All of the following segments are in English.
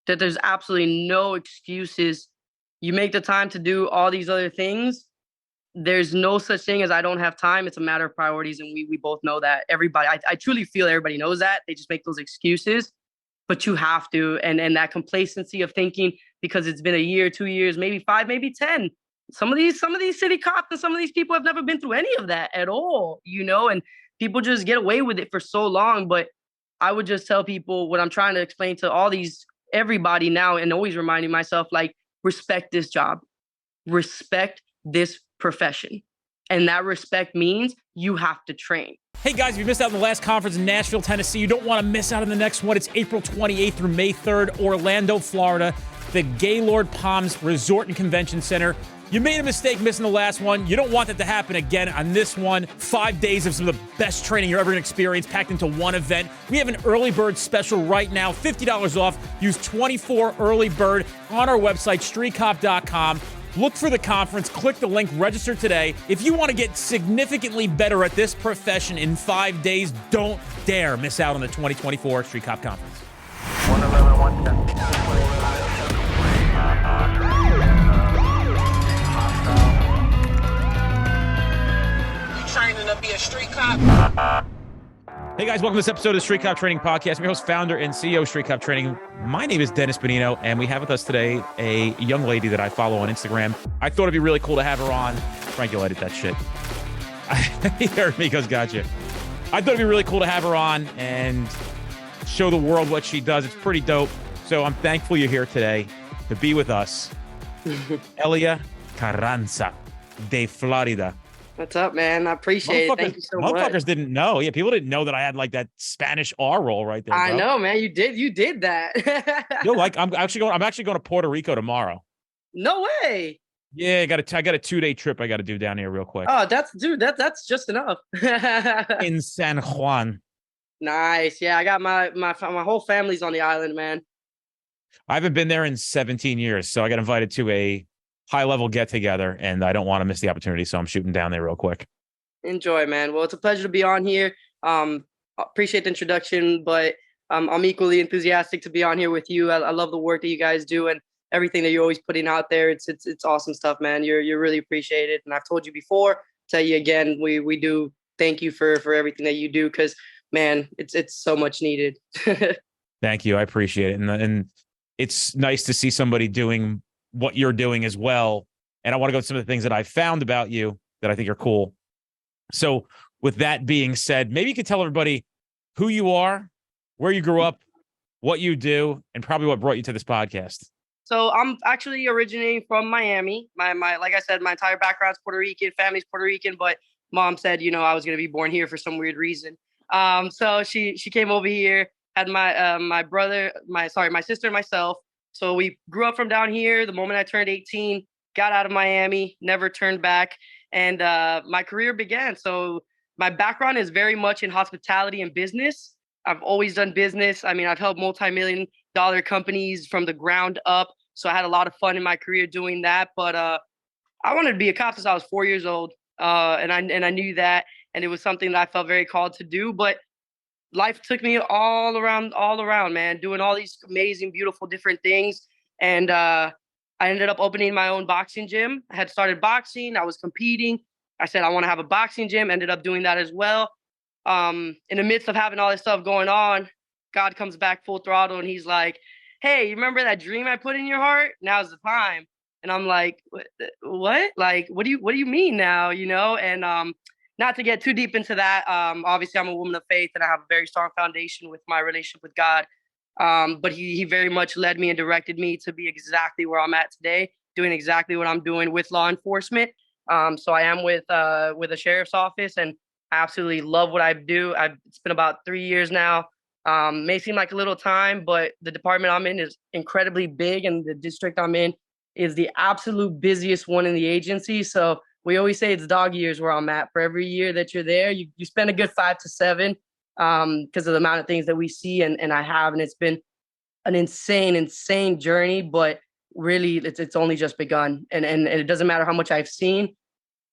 that there's absolutely no excuses. You make the time to do all these other things. There's no such thing as I don't have time. It's a matter of priorities, and we both know that. Everybody, I truly feel everybody knows that. They just make those excuses, but you have to. And that complacency of thinking because it's been a year, 2 years, maybe 5, maybe 10. Some of these city cops and some of these people have never been through any of that at all, and people just get away with it for so long. But I would just tell people what I'm trying to explain to everybody now, and always reminding myself, like, respect this job, respect this profession. And that respect means you have to train. Hey guys, if you missed out on the last conference in Nashville, Tennessee, you don't want to miss out on the next one. It's April 28th through May 3rd, Orlando, Florida, the Gaylord Palms Resort and Convention Center. You made a mistake missing the last one. You don't want that to happen again on this one. 5 days of some of the best training you're ever going to experience packed into one event. We have an early bird special right now, $50 off. Use 24 early bird on our website, streetcop.com. Look for the conference, click the link, register today. If you want to get significantly better at this profession in 5 days, don't dare miss out on the 2024 Street Cop Conference. 111, 110. Training to be a street cop. Hey guys, welcome to this episode of the Street Cop Training Podcast. I'm your host, founder, and CEO of Street Cop Training. My name is Dennis Benino, and we have with us today a young lady that I follow on Instagram. I thought it'd be really cool to have her on. Frank, you edited that shit. He heard me, goes, gotcha. I thought it'd be really cool to have her on and show the world what she does. It's pretty dope. So I'm thankful you're here today to be with us. Elia Carranza de Florida. What's up, man? I appreciate it. Thank you so much. Motherfuckers didn't know. Yeah, people didn't know that I had like that Spanish R roll right there. Bro. I know, man. You did that. Yo, like I'm actually going to Puerto Rico tomorrow. No way. Yeah, I got a 2-day trip I got to do down here real quick. Oh, that's just enough. In San Juan. Nice. Yeah, I got my whole family's on the island, man. I haven't been there in 17 years, so I got invited to a high-level get-together, and I don't want to miss the opportunity, so I'm shooting down there real quick. Enjoy, man. Well, it's a pleasure to be on here. Appreciate the introduction, but I'm equally enthusiastic to be on here with you. I love the work that you guys do and everything that you're always putting out there. It's awesome stuff, man. You're really appreciated, and I've told you before, tell you again, we do thank you for everything that you do, because, man, it's so much needed. Thank you. I appreciate it, and it's nice to see somebody doing what you're doing as well. And I want to go to some of the things that I found about you that I think are cool. So with that being said, maybe you could tell everybody who you are, where you grew up, what you do, and probably what brought you to this podcast. So I'm actually originating from Miami. My like I said, my entire background's Puerto Rican, family's Puerto Rican, but mom said, I was going to be born here for some weird reason. So she came over here, had my brother, my sister and myself. So we grew up from down here. The moment I turned 18, got out of Miami, never turned back, and my career began. So my background is very much in hospitality and business. I've always done business. I mean, I've helped multi-million-dollar companies from the ground up. So I had a lot of fun in my career doing that. But I wanted to be a cop since I was 4 years old, and I knew that, and it was something that I felt very called to do. But life took me all around, man, doing all these amazing, beautiful, different things. And I ended up opening my own boxing gym. I had started boxing. I was competing. I said, I want to have a boxing gym. Ended up doing that as well. In the midst of having all this stuff going on, God comes back full throttle, and he's like, hey, you remember that dream I put in your heart? Now's the time. And I'm like, what? Like, what do you mean now? And not to get too deep into that. Obviously, I'm a woman of faith, and I have a very strong foundation with my relationship with God. But he very much led me and directed me to be exactly where I'm at today, doing exactly what I'm doing with law enforcement. So I am with a sheriff's office, and I absolutely love what I do. It's been about 3 years now. May seem like a little time, but the department I'm in is incredibly big, and the district I'm in is the absolute busiest one in the agency. So we always say it's dog years where I'm at. For every year that you're there, you spend a good 5 to 7 because of the amount of things that we see and I have. And it's been an insane journey, but really it's only just begun. And it doesn't matter how much I've seen.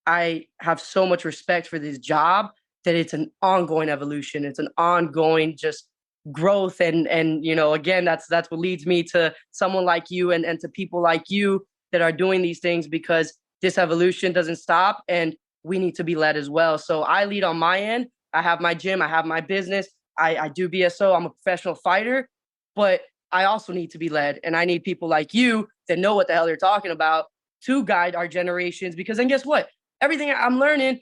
I have so much respect for this job that it's an ongoing evolution. It's an ongoing just growth. And again, that's what leads me to someone like you and to people like you that are doing these things, because this evolution doesn't stop and we need to be led as well. So I lead on my end. I have my gym, I have my business, I do BSO, I'm a professional fighter, but I also need to be led. And I need people like you that know what the hell they're talking about to guide our generations. Because then guess what? Everything I'm learning,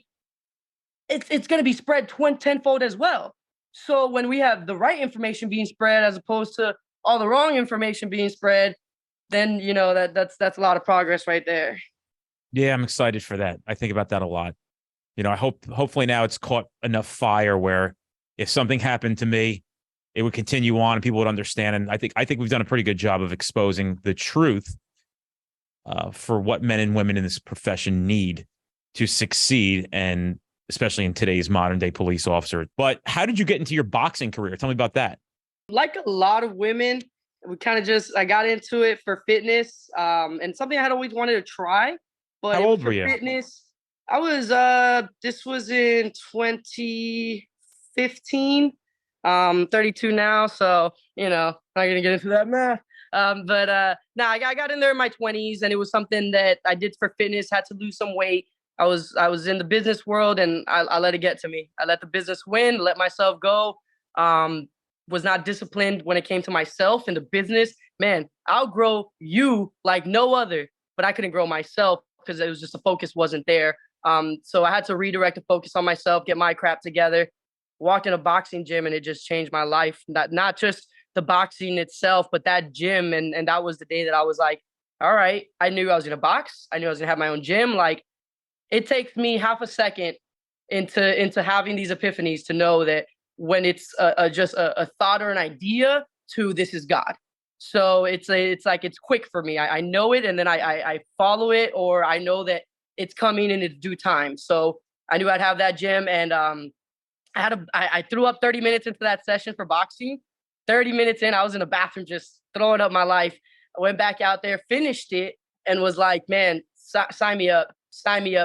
it's going to be spread tenfold as well. So when we have the right information being spread as opposed to all the wrong information being spread, then that's a lot of progress right there. Yeah, I'm excited for that. I think about that a lot. I hopefully now it's caught enough fire where if something happened to me, it would continue on and people would understand. And I think we've done a pretty good job of exposing the truth for what men and women in this profession need to succeed, and especially in today's modern day police officer. But how did you get into your boxing career? Tell me about that. Like a lot of women, I got into it for fitness, and something I had always wanted to try. But How it was old for were you? fitness. I was this was in 2015. 32 now, so not gonna get into that math. But no, I got in there in my 20s, and it was something that I did for fitness. Had to lose some weight. I was in the business world, and I let it get to me. I let the business win, let myself go. Was not disciplined when it came to myself in the business. Man, I'll grow you like no other, but I couldn't grow myself because it was just the focus wasn't there. So I had to redirect the focus on myself, get my crap together. Walked in a boxing gym, and it just changed my life. Not just the boxing itself, but that gym. And that was the day that I was like, all right, I knew I was gonna box. I knew I was gonna have my own gym. Like, it takes me half a second into having these epiphanies to know that when it's just a thought or an idea to this is God. So it's like it's quick for me. I know it, and then I follow it, or I know that it's coming in its due time. So I knew I'd have that gym, and I threw up 30 minutes into that session for boxing. 30 minutes in, I was in the bathroom just throwing up my life. I went back out there, finished it, and was like, man, sign me up,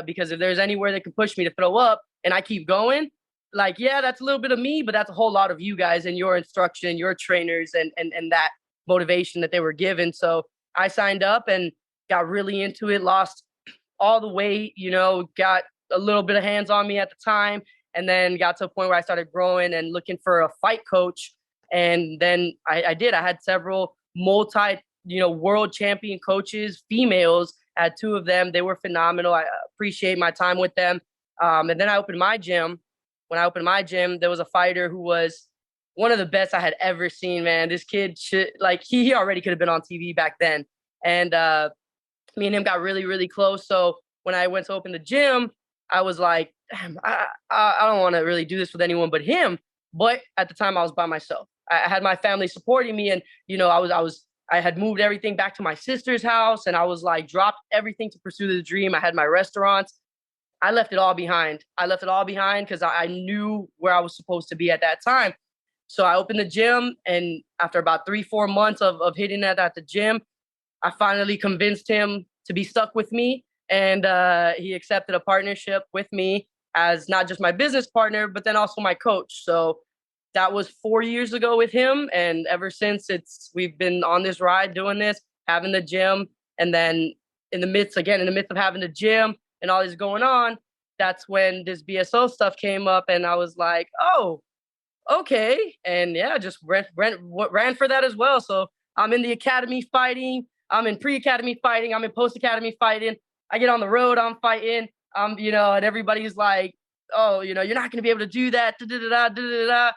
because if there's anywhere that can push me to throw up and I keep going, like, yeah, that's a little bit of me, but that's a whole lot of you guys and your instruction, your trainers, and that motivation that they were given. So I signed up and got really into it, lost all the weight, got a little bit of hands on me at the time, and then got to a point where I started growing and looking for a fight coach. And then I did. I had several world champion coaches, females. I had two of them. They were phenomenal. I appreciate my time with them. And then I opened my gym. When I opened my gym, there was a fighter who was one of the best I had ever seen, man. This kid, he already could have been on TV back then. And me and him got really, really close. So when I went to open the gym, I was like, damn, I don't want to really do this with anyone but him. But at the time, I was by myself. I had my family supporting me, and I had moved everything back to my sister's house, and I was like dropped everything to pursue the dream. I had my restaurants. I left it all behind. Because I knew where I was supposed to be at that time. So I opened the gym, and after about 3-4 months of hitting that at the gym, I finally convinced him to be stuck with me. And he accepted a partnership with me as not just my business partner, but then also my coach. So that was 4 years ago with him. And ever since, we've been on this ride doing this, having the gym. And then in the midst of having the gym and all this going on, that's when this BSO stuff came up. And I was like, oh, okay. And yeah, just ran for that as well. So I'm in the academy fighting. I'm in pre-academy fighting. I'm in post-academy fighting. I get on the road, I'm fighting, and everybody's like, oh, you're not going to be able to do that. Da, da, da, da, da, da.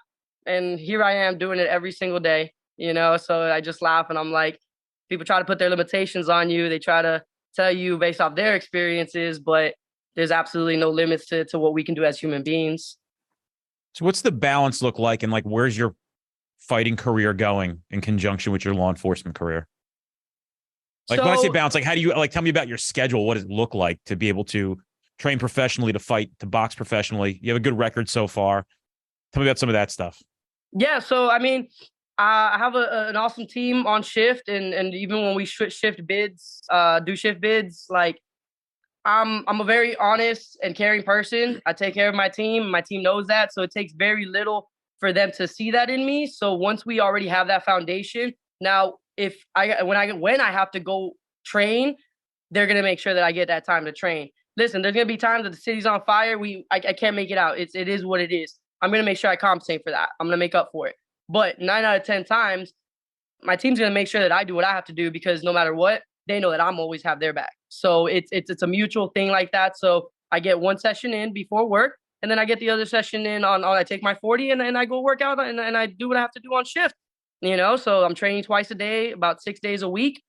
And here I am doing it every single day, so I just laugh, and I'm like, people try to put their limitations on you. They try to tell you based off their experiences, but there's absolutely no limits to what we can do as human beings. So what's the balance look like, and like, where's your fighting career going in conjunction with your law enforcement career? Like, when I say balance, like, how do you, like, tell me about your schedule? What does it look like to be able to train professionally, to fight, to box professionally? You have a good record so far. Tell me about some of that stuff. Yeah. So, I mean, I have an awesome team on shift, and even when we shift bids, do shift bids, like, I'm a very honest and caring person. I take care of my team. My team knows that. So it takes very little for them to see that in me. So once we already have that foundation, now if I when I have to go train, they're gonna make sure that I get that time to train. Listen, there's gonna be times that the city's on fire. I can't make it out. It is what it is. I'm gonna make sure I compensate for that. I'm gonna make up for it. But 9 out of 10 times, my team's gonna make sure that I do what I have to do, because no matter what, they know that I'm always have their back. So it's a mutual thing like that. So I get one session in before work, and then I get the other session in on I take my 40 and I go work out and I do what I have to do on shift. So I'm training twice a day, about 6 days a week.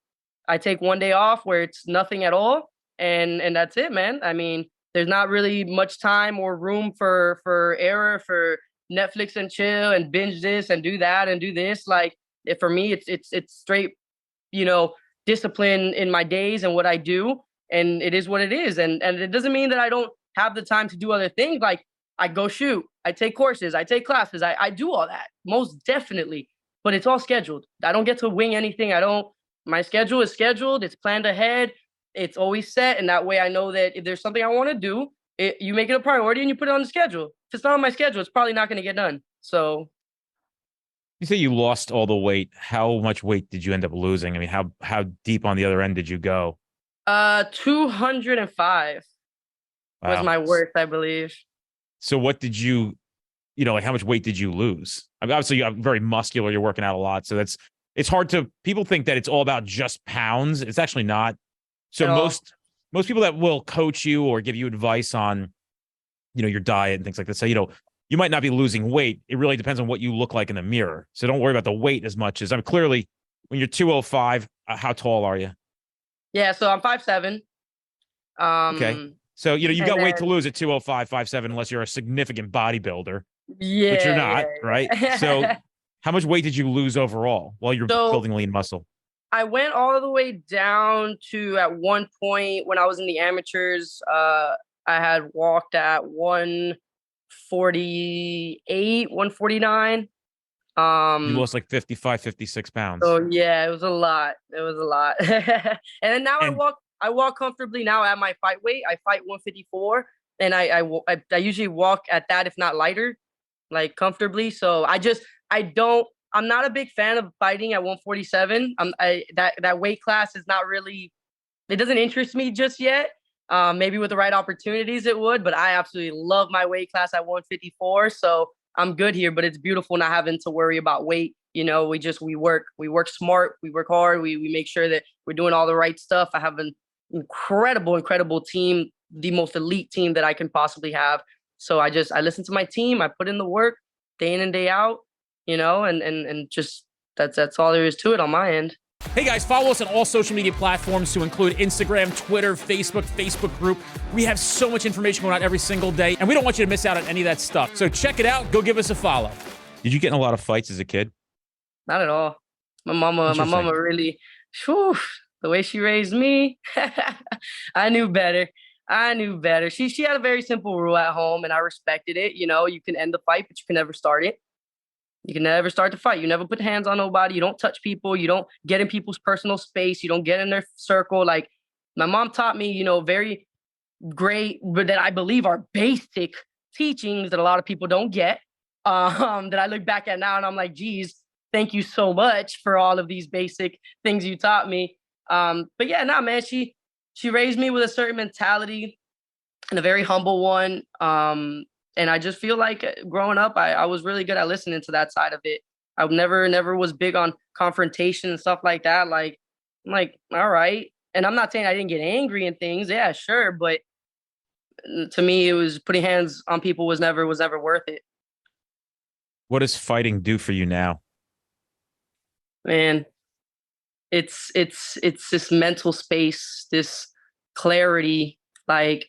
I take one day off where it's nothing at all, and that's it, man. I mean, there's not really much time or room for error, for Netflix and chill and binge this and do that and do this. Like, for me, it's straight, discipline in my days and what I do, and it is what it is. And it doesn't mean that I don't have the time to do other things. Like, I go shoot, I take courses, I take classes, I do all that, most definitely. But it's all scheduled. I don't get to wing anything. My schedule is scheduled. It's planned ahead. It's always set. And that way I know that if there's something I want to do, you make it a priority and you put it on the schedule. If it's not on my schedule, it's probably not going to get done. So. You say you lost all the weight. How much weight did you end up losing? I mean, how deep on the other end did you go? 205 was my worst, I believe. So what did you, like how much weight did you lose? I mean, obviously you're very muscular. You're working out a lot. So it's hard to, people think that it's all about just pounds. It's actually not. So most people that will coach you or give you advice on, your diet and things like that, say, you might not be losing weight. It really depends on what you look like in the mirror. So don't worry about the weight as much as, clearly when you're 205, how tall are you? Yeah. So I'm 5'7". Okay. So, you got weight to lose at 205, 5'7", unless you're a significant bodybuilder. Yeah. Which you're not, right? So how much weight did you lose overall while you're building lean muscle? I went all the way down to, at one point when I was in the amateurs, I had walked at 148, 149. You lost like 55, 56 pounds. So yeah, it was a lot. And then now I walk comfortably now at my fight weight. I fight 154, and I usually walk at that, if not lighter, like comfortably. So I'm not a big fan of fighting at 147. That weight class is not really, it doesn't interest me just yet. Maybe with the right opportunities it would, but I absolutely love my weight class at 154. So I'm good here, but it's beautiful not having to worry about weight. We work smart, we work hard, we make sure that we're doing all the right stuff. I have an incredible team, the most elite team that I can possibly have. So I listen to my team, I put in the work day in and day out, and just that's all there is to it on my end. Hey guys, follow us on all social media platforms to include Instagram, Twitter, Facebook group. We have so much information going out every single day, and we don't want you to miss out on any of that stuff. So check it out. Go give us a follow. Did you get in a lot of fights as a kid? Not at all. My mama really, the way she raised me, I knew better. She had a very simple rule at home, and I respected it. You can end the fight, but you can never start it. You can never start the fight. You never put hands on nobody. You don't touch people. You don't get in people's personal space. You don't get in their circle. Like, my mom taught me, very great, but that I believe are basic teachings that a lot of people don't get. That I look back at now and I'm like, geez, thank you so much for all of these basic things you taught me. But yeah, man, she raised me with a certain mentality and a very humble one. And I just feel like growing up, I was really good at listening to that side of it. I never was big on confrontation and stuff like that. Like, I'm like, all right. And I'm not saying I didn't get angry and things. Yeah, sure. But to me, it was putting hands on people was never worth it. What does fighting do for you now? Man, it's this mental space, this clarity. Like,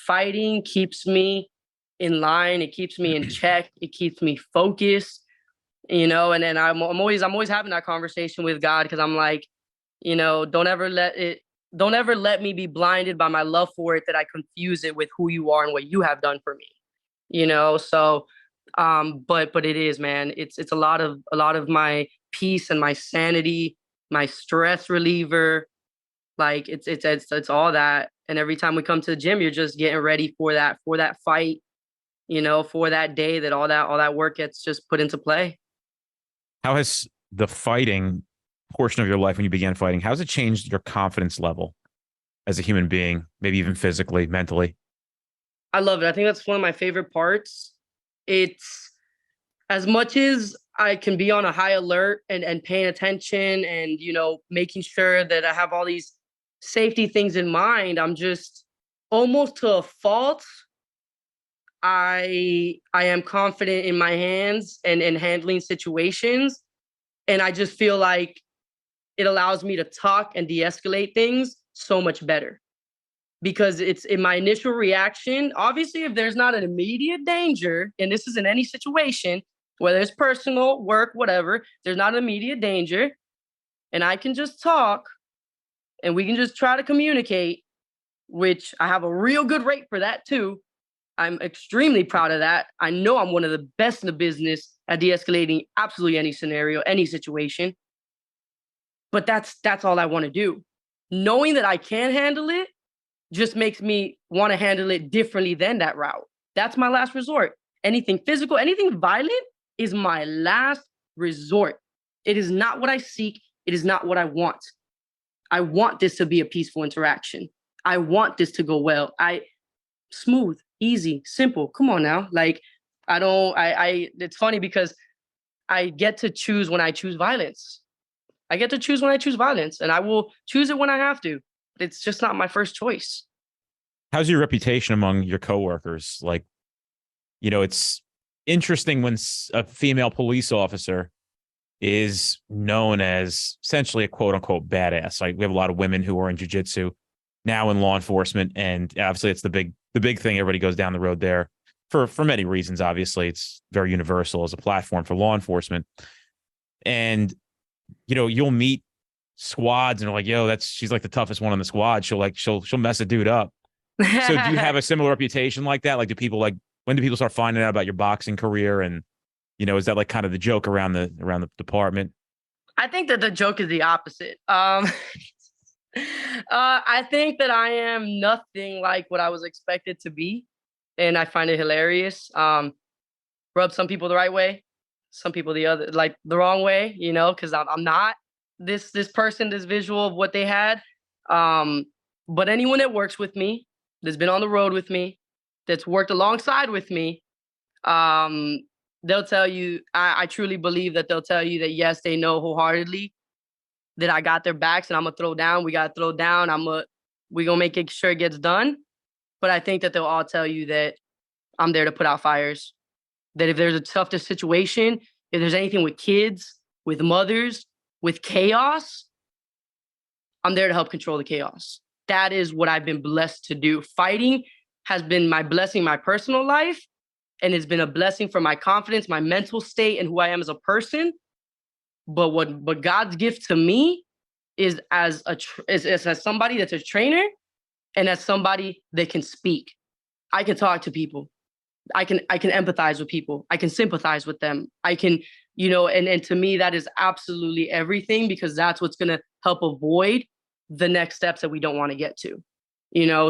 fighting keeps me in line. It keeps me in check. It keeps me focused, and then I'm always having that conversation with God, because I'm like, don't ever let me be blinded by my love for it, that I confuse it with who you are and what you have done for me, so but it is, man, it's a lot of my peace and my sanity, my stress reliever. Like, it's all that. And every time we come to the gym, you're just getting ready for that fight. for that day that all that work gets just put into play. How has the fighting portion of your life, when you began fighting, how has it changed your confidence level as a human being, maybe even physically, mentally? I love it. I think that's one of my favorite parts. It's as much as I can be on a high alert and paying attention and, making sure that I have all these safety things in mind, I'm just almost to a fault. I am confident in my hands and in handling situations. And I just feel like it allows me to talk and de-escalate things so much better. Because it's in my initial reaction. Obviously, if there's not an immediate danger, and this is in any situation, whether it's personal, work, whatever, there's not an immediate danger, and I can just talk and we can just try to communicate, which I have a real good rate for that too. I'm extremely proud of that. I know I'm one of the best in the business at de-escalating absolutely any scenario, any situation. But that's all I want to do. Knowing that I can handle it just makes me want to handle it differently than that route. That's my last resort. Anything physical, anything violent is my last resort. It is not what I seek. It is not what I want. I want this to be a peaceful interaction. I want this to go well. Smooth, easy, simple. Come on now. Like, it's funny because I get to choose when I choose violence. I get to choose when I choose violence, and I will choose it when I have to. It's just not my first choice. How's your reputation among your coworkers? Like, it's interesting when a female police officer is known as essentially a quote unquote badass. Like, we have a lot of women who are in jiu-jitsu now in law enforcement. And obviously it's the big thing. Everybody goes down the road there for many reasons. Obviously it's very universal as a platform for law enforcement. And, you'll meet squads and they're like, yo, she's like the toughest one on the squad. She'll mess a dude up. So do you have a similar reputation like that? Like, when do people start finding out about your boxing career? And, is that like kind of the joke around the department? I think that the joke is the opposite. I think that I am nothing like what I was expected to be. And I find it hilarious. Rub some people the right way, some people the wrong way, because I'm not this person, this visual of what they had. But anyone that works with me, that's been on the road with me, that's worked alongside with me, they'll tell you, I truly believe that they'll tell you that, yes, they know wholeheartedly that I got their backs and I'm going to throw down. We got to throw down. We're going to make sure it gets done. But I think that they'll all tell you that I'm there to put out fires. That if there's a tough situation, if there's anything with kids, with mothers, with chaos, I'm there to help control the chaos. That is what I've been blessed to do. Fighting has been my blessing in my personal life, and it's been a blessing for my confidence, my mental state, and who I am as a person. But what God's gift to me is as somebody that's a trainer and as somebody that can speak. I can talk to people. I can empathize with people. I can sympathize with them. I can, and to me, that is absolutely everything, because that's what's going to help avoid the next steps that we don't want to get to.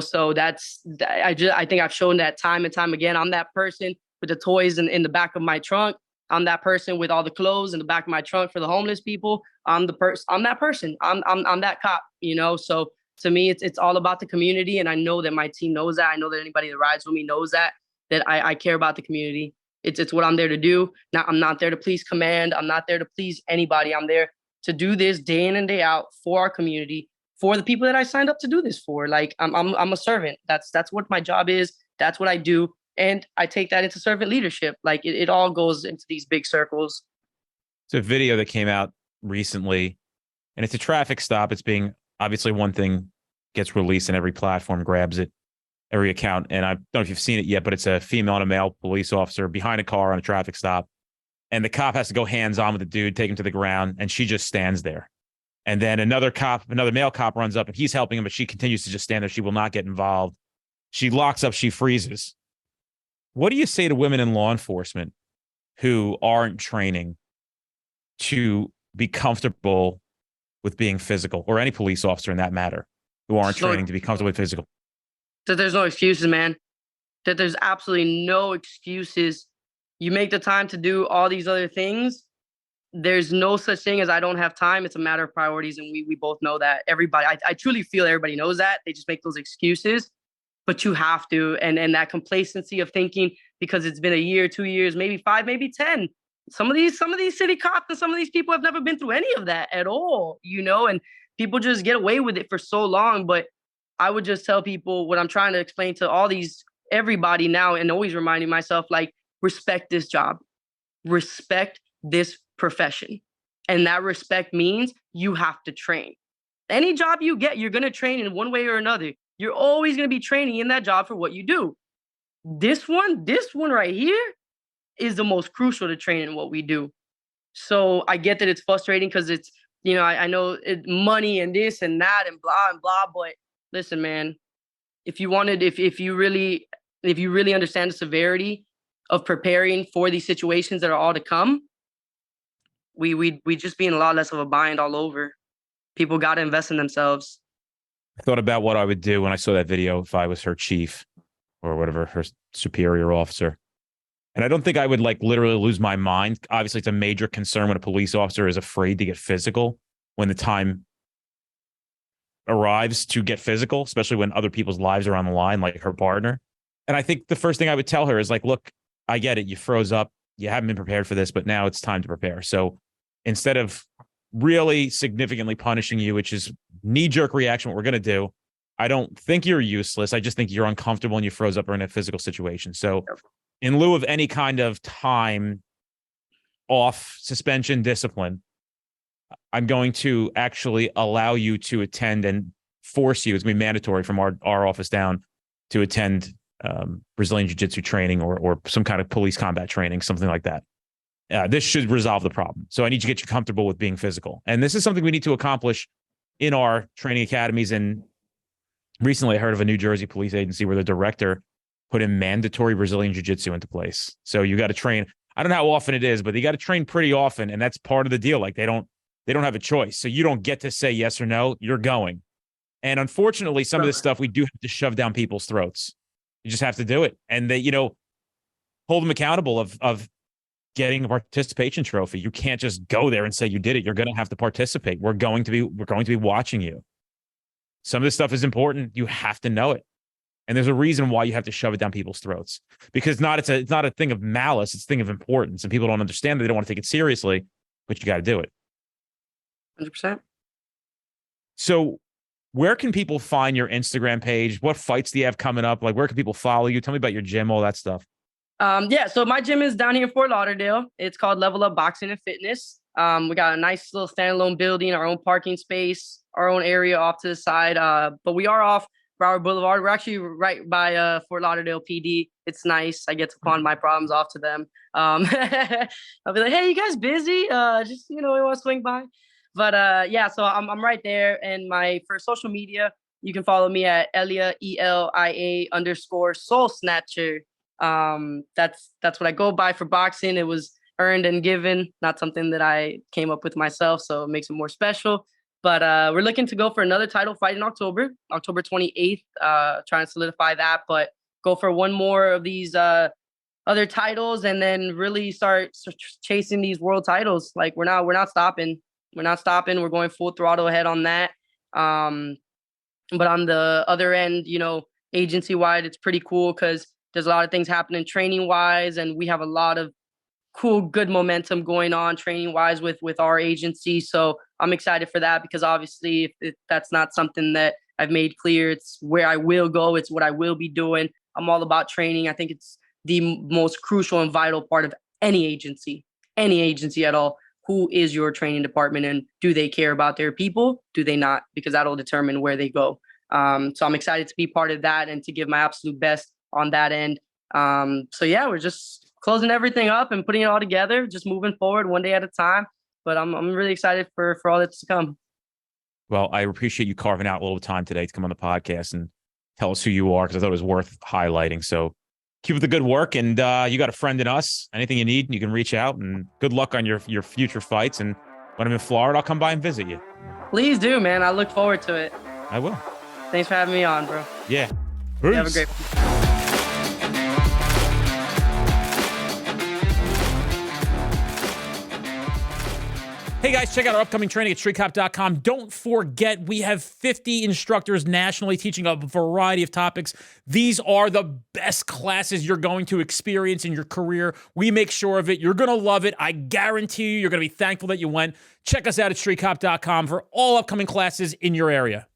So I think I've shown that time and time again. I'm that person with the toys in the back of my trunk. I'm that person with all the clothes in the back of my trunk for the homeless people. I'm that person. I'm that cop, So to me, it's all about the community. And I know that my team knows that. I know that anybody that rides with me knows that I care about the community. It's what I'm there to do. Now, I'm not there to please command. I'm not there to please anybody. I'm there to do this day in and day out for our community, for the people that I signed up to do this for. Like, I'm a servant. That's what my job is. That's what I do. And I take that into servant leadership. Like, it all goes into these big circles. It's a video that came out recently, and it's a traffic stop. It's being, obviously, one thing gets released and every platform grabs it, every account. And I don't know if you've seen it yet, but it's a female and a male police officer behind a car on a traffic stop. And the cop has to go hands on with the dude, take him to the ground. And she just stands there. And then another male cop runs up and he's helping him, but she continues to just stand there. She will not get involved. She locks up, she freezes. What do you say to women in law enforcement who aren't training to be comfortable with being physical, or any police officer in that matter, who aren't training to be comfortable with physical? So there's no excuses, man. that there's absolutely no excuses. You make the time to do all these other things. There's no such thing as I don't have time. It's a matter of priorities. And we both know that. Everybody, I truly feel everybody knows that. They just make those excuses, but you have to. And that complacency of thinking because it's been a year, 2 years, maybe 5, maybe 10. Some of these city cops and some of these people have never been through any of that at all, and people just get away with it for so long. But I would just tell people what I'm trying to explain to everybody now, and always reminding myself, like, respect this job, respect this profession. And that respect means you have to train. Any job you get, you're going to train in one way or another. You're always going to be training in that job for what you do. This one right here is the most crucial to train in what we do. So I get that it's frustrating because it's, I know money and this and that and blah, but listen, man, if you really understand the severity of preparing for these situations that are all to come, we just be in a lot less of a bind all over. People got to invest in themselves. I thought about what I would do when I saw that video if I was her chief or whatever, her superior officer. And I don't think I would literally lose my mind. Obviously, it's a major concern when a police officer is afraid to get physical when the time arrives to get physical, especially when other people's lives are on the line, like her partner. And I think the first thing I would tell her is look, I get it. You froze up. You haven't been prepared for this, but now it's time to prepare. So instead of really significantly punishing you, which is knee-jerk reaction, what we're going to do, I don't think you're useless. I just think you're uncomfortable and you froze up or in a physical situation. So in lieu of any kind of time off, suspension, discipline, I'm going to actually allow you to attend and force you, it's going to be mandatory from our office down, to attend Brazilian Jiu-Jitsu training or some kind of police combat training, something like that. This should resolve the problem. So I need to get you comfortable with being physical. And this is something we need to accomplish in our training academies. And recently I heard of a New Jersey police agency where the director put in mandatory Brazilian Jiu-Jitsu into place. So you got to train. I don't know how often it is, but you got to train pretty often. And that's part of the deal. They don't have a choice. So you don't get to say yes or no. You're going. And unfortunately, some of this stuff we do have to shove down people's throats. You just have to do it. And they, hold them accountable of getting a participation trophy. You can't just go there and say you did it. You're going to have to participate. We're going to be watching you. Some of this stuff is important. You have to know it. And there's a reason why you have to shove it down people's throats, because it's not a thing of malice. It's a thing of importance. And people don't understand that. They don't want to take it seriously, but you got to do it. 100%. So where can people find your Instagram page? What fights do you have coming up? Where can people follow you? Tell me about your gym, all that stuff. So my gym is down here in Fort Lauderdale. It's called Level Up Boxing and Fitness. We got a nice little standalone building, our own parking space, our own area off to the side. But we are off Broward Boulevard. We're actually right by Fort Lauderdale PD. It's nice. I get to pawn my problems off to them. I'll be like, hey, you guys busy? Just, we want to swing by. But so I'm right there. And for social media, you can follow me at Elia, ELIA_Soul Snatcher. That's what I go by for boxing. It was earned and given, not something that I came up with myself, so it makes it more special. But we're looking to go for another title fight in October 28th, trying to solidify that, but go for one more of these other titles and then really start chasing these world titles. We're not stopping. We're going full throttle ahead on that. But on the other end, agency wide, it's pretty cool because there's a lot of things happening training wise, and we have a lot of cool, good momentum going on training wise with our agency. So I'm excited for that because obviously if that's not something that I've made clear, it's where I will go. It's what I will be doing. I'm all about training. I think it's the most crucial and vital part of any agency at all. Who is your training department and do they care about their people? Do they not? Because that'll determine where they go. So I'm excited to be part of that and to give my absolute best on that end. We're just closing everything up and putting it all together, just moving forward one day at a time. But I'm really excited for all that's to come. Well, I appreciate you carving out a little time today to come on the podcast and tell us who you are, because I thought it was worth highlighting. So keep up the good work, and you got a friend in us. Anything you need, you can reach out, and good luck on your future fights. And when I'm in Florida, I'll come by and visit you. Please do, man. I look forward to it. I will. Thanks for having me on, bro. Yeah. Have a great one. Hey guys, check out our upcoming training at streetcop.com. Don't forget, we have 50 instructors nationally teaching a variety of topics. These are the best classes you're going to experience in your career. We make sure of it. You're going to love it. I guarantee you're going to be thankful that you went. Check us out at streetcop.com for all upcoming classes in your area.